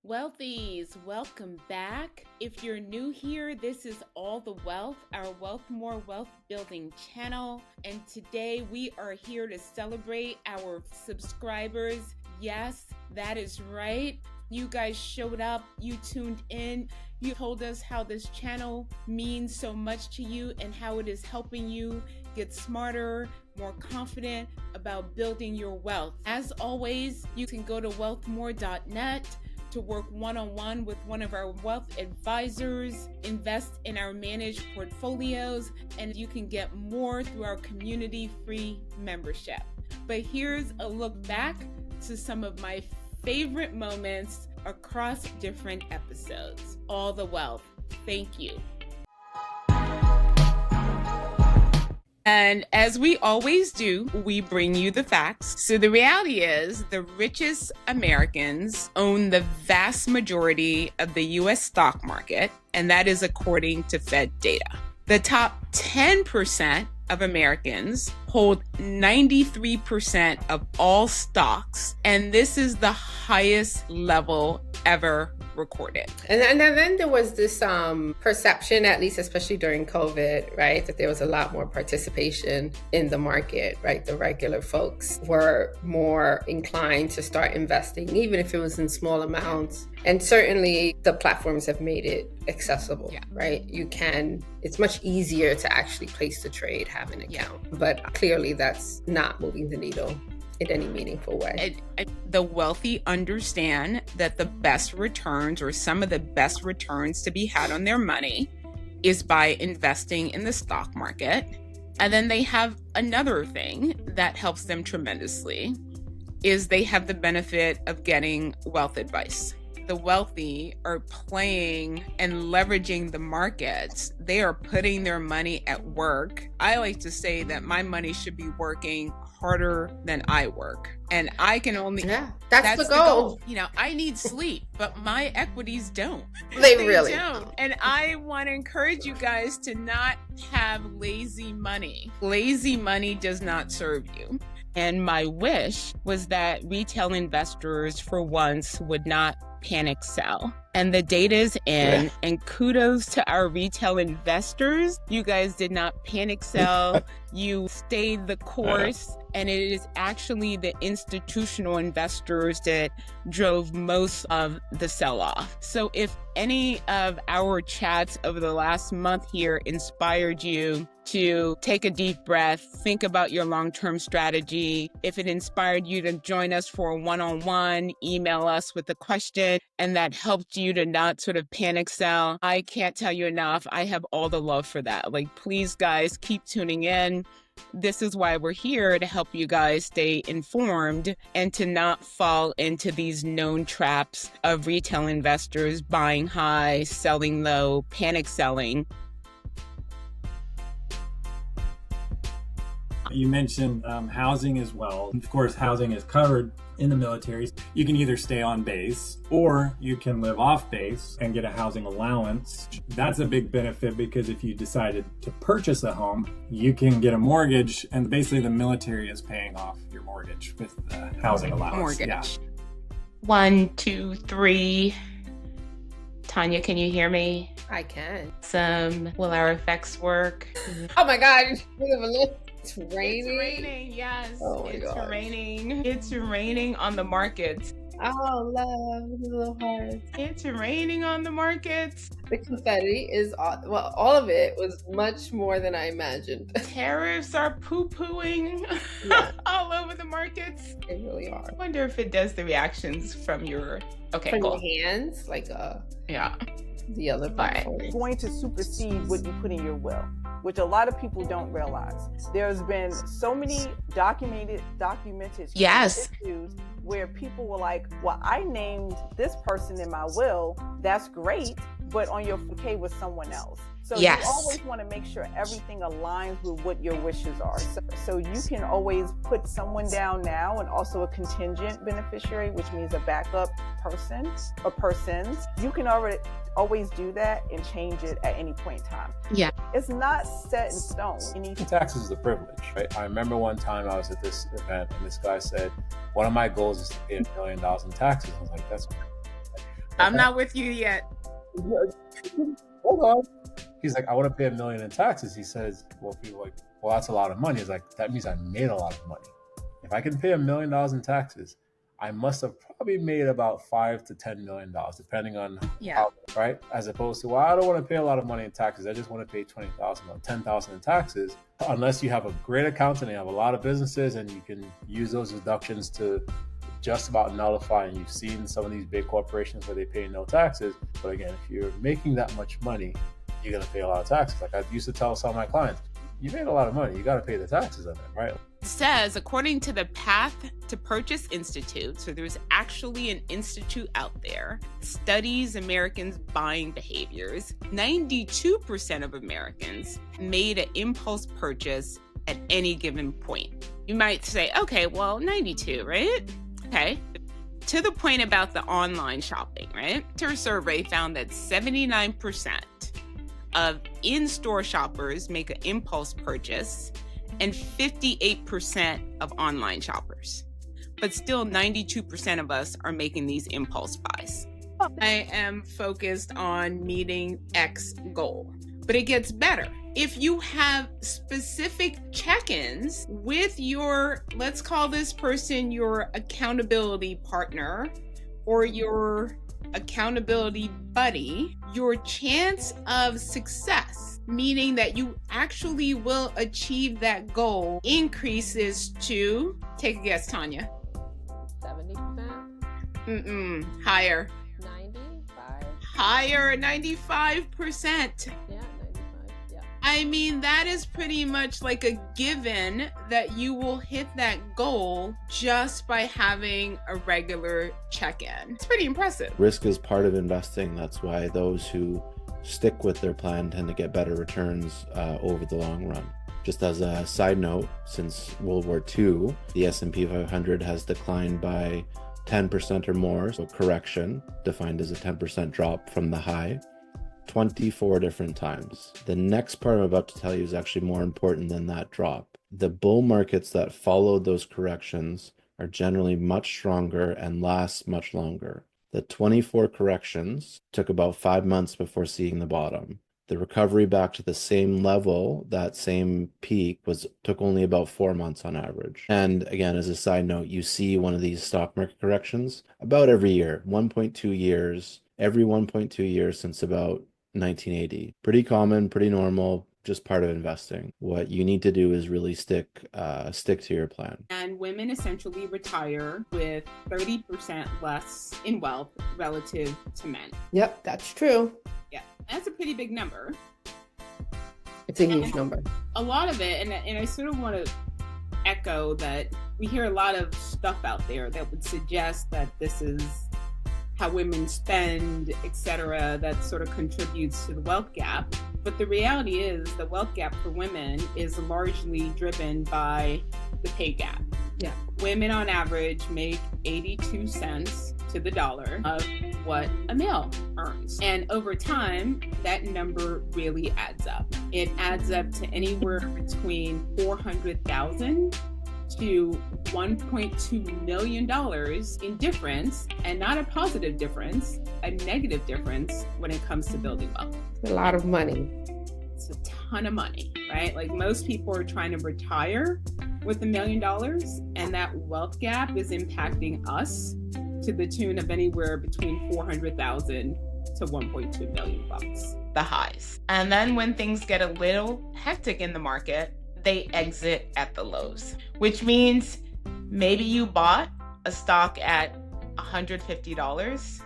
Wealthies, welcome back. If you're new here, this is All the Wealth, our WealthMore wealth building channel. And today we are here to celebrate our subscribers. Yes, that is right. You guys showed up, you tuned in, you told us how this channel means so much to you and how it is helping you get smarter, more confident about building your wealth. As always, you can go to wealthmore.net to work one-on-one with one of our wealth advisors, invest in our managed portfolios, and you can get more through our community-free membership. But here's a look back to some of my favorite moments across different episodes. All the wealth. Thank you. And as we always do, we bring you the facts. So the reality is the richest Americans own the vast majority of the US stock market, and that is according to Fed data. The top 10% of Americans hold 93% of all stocks, and this is the highest level ever recorded. And then there was this perception, at least especially during COVID, right, that there was a lot more participation in the market, right? The regular folks were more inclined to start investing, even if it was in small amounts. And certainly the platforms have made it accessible, right? It's much easier to actually place the trade, have an account. But clearly that's not moving the needle in any meaningful way. The wealthy understand that the best returns, or some of the best returns to be had on their money, is by investing in the stock market. And then they have another thing that helps them tremendously, is they have the benefit of getting wealth advice. The wealthy are playing and leveraging the markets. They are putting their money at work. I like to say that my money should be working harder than I work. And I can only... That's the goal. You know, I need sleep, but my equities don't. They really don't. And I want to encourage you guys to not have lazy money. Lazy money does not serve you. And my wish was that retail investors, for once, would not panic sell. And the data is in, and kudos to our retail investors. You guys did not panic sell. You stayed the course. And it is actually the institutional investors that drove most of the sell-off. So if any of our chats over the last month here inspired you to take a deep breath, think about your long-term strategy, if it inspired you to join us for a one-on-one, email us with a question, and that helped you to not sort of panic sell, I can't tell you enough. I have all the love for that. Like, please, guys, keep tuning in. This is why we're here, to help you guys stay informed and to not fall into these known traps of retail investors buying high, selling low, panic selling. You mentioned housing as well. Of course, housing is covered in the military. You can either stay on base or you can live off base and get a housing allowance. That's a big benefit, because if you decided to purchase a home, you can get a mortgage, and basically the military is paying off your mortgage with the housing allowance. Mortgage. Yeah. 1, 2, 3. Tanya, can you hear me? I can. Will our effects work? Oh my God, we have a list. It's raining. It's raining, yes. Oh my it's gosh. raining. It's raining on the markets. Oh, love, the little hearts. It's raining on the markets. The confetti is, all of it was much more than I imagined. Tariffs are poo-pooing all over the markets. They really are. I wonder if it does the reactions from your... Okay, From cool. your hands, like Yeah. the other part. It's going to supersede what you put in your will, which a lot of people don't realize. There's been so many documented Yes. issues where people were like, well, I named this person in my will, that's great, but on your okay with someone else. So Yes. you always want to make sure everything aligns with what your wishes are. So you can always put someone down now, and also a contingent beneficiary, which means a backup person or persons. You can always do that and change it at any point in time. Yeah. It's not set in stone. You need to Taxes is a privilege, right? I remember one time I was at this event and this guy said, one of my goals is to pay $1 million in taxes. I was like, that's great. I'm not with you yet. Hold on. He's like, I want to pay $1 million in taxes. He says, well, people are like, well, that's a lot of money. He's like, that means I made a lot of money. If I can pay $1 million in taxes, I must have probably made about $5 to $10 million, depending on how, right? As opposed to, well, I don't want to pay a lot of money in taxes. I just want to pay $20,000 or $10,000 in taxes. Unless you have a great accountant and you have a lot of businesses and you can use those deductions to just about nullify. And you've seen some of these big corporations where they pay no taxes. But again, if you're making that much money, you're going to pay a lot of taxes. Like I used to tell some of my clients, you made a lot of money. You got to pay the taxes on it, right? It says, according to the Path to Purchase Institute, so there's actually an institute out there, studies Americans' buying behaviors. 92% of Americans made an impulse purchase at any given point. You might say, okay, well, 92, right? Okay. To the point about the online shopping, right? Our survey found that 79% of in-store shoppers make an impulse purchase and 58% of online shoppers. But still 92% of us are making these impulse buys. I am focused on meeting X goal, but it gets better. If you have specific check-ins with your, let's call this person your accountability partner or your accountability buddy, your chance of success, meaning that you actually will achieve that goal, increases to, take a guess, Tanya. 70%? Higher. 95? Higher, 95%. Yeah, 95. Yeah. I mean, that is pretty much like a given that you will hit that goal just by having a regular check-in. It's pretty impressive. Risk is part of investing. That's why those who stick with their plan tend to get better returns over the long run. Just as a side note, since World War II, the S&P 500 has declined by 10% or more, so correction, defined as a 10% drop from the high, 24 different times. The next part I'm about to tell you is actually more important than that drop. The bull markets that followed those corrections are generally much stronger and last much longer. The 24 corrections took about 5 months before seeing the bottom. The recovery back to the same level, that same peak, took only about 4 months on average. And again, as a side note, you see one of these stock market corrections about every year, 1.2 years, every 1.2 years since about 1980. Pretty common, pretty normal, just part of investing. What you need to do is really stick to your plan. And women essentially retire with 30% less in wealth relative to men. Yep, that's true. Yeah, that's a pretty big number. It's a huge number. A lot of it, and I sort of want to echo that we hear a lot of stuff out there that would suggest that this is how women spend, etc., that sort of contributes to the wealth gap. But the reality is the wealth gap for women is largely driven by the pay gap. Yeah. Women on average make 82 cents to the dollar of what a male earns. And over time, that number really adds up. It adds up to anywhere between $400,000 to $1.2 million in difference, and not a positive difference, a negative difference when it comes to building wealth. It's a lot of money. It's a ton of money, right? Like most people are trying to retire with $1 million, and that wealth gap is impacting us to the tune of anywhere between $400,000 to $1.2 million bucks, the highs. And then when things get a little hectic in the market, they exit at the lows, which means maybe you bought a stock at $150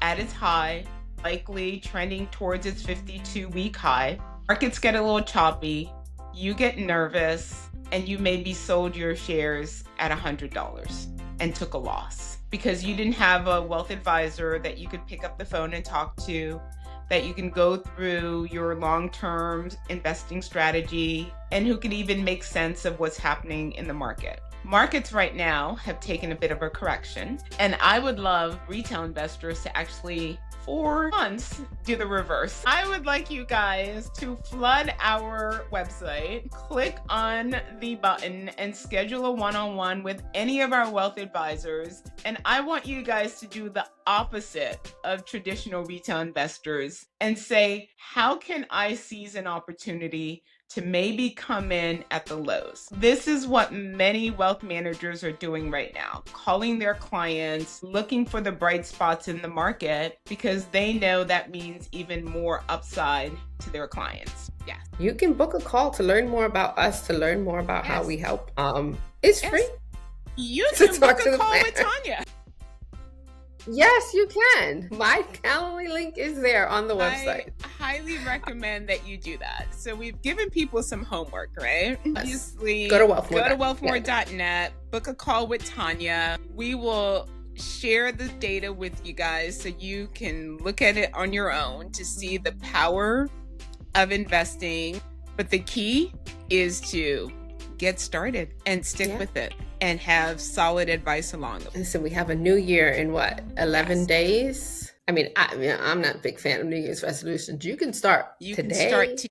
at its high, likely trending towards its 52-week high. Markets get a little choppy, you get nervous, and you maybe sold your shares at $100 and took a loss because you didn't have a wealth advisor that you could pick up the phone and talk to, that you can go through your long-term investing strategy, and who can even make sense of what's happening in the market. Markets right now have taken a bit of a correction, and I would love retail investors to actually, for once, do the reverse. I would like you guys to flood our website, click on the button, and schedule a one-on-one with any of our wealth advisors. And I want you guys to do the opposite of traditional retail investors and say, how can I seize an opportunity to maybe come in at the lows? This is what many wealth managers are doing right now, calling their clients, looking for the bright spots in the market, because they know that means even more upside to their clients. Yes. You can book a call to learn more about us, to learn more about how we help. It's free. You To can talk book to a the call with planner. Tanya. Yes, you can. My Calendly link is there on the website. I highly recommend that you do that. So we've given people some homework, right? Obviously, Go to WealthMore. Go to wealthmore.net, book a call with Tanya. We will share the data with you guys so you can look at it on your own to see the power of investing. But the key is to get started and stick with it and have solid advice along the way. And so we have a new year in what, 11 days? I mean, I'm not a big fan of New Year's resolutions. You can start today. You can start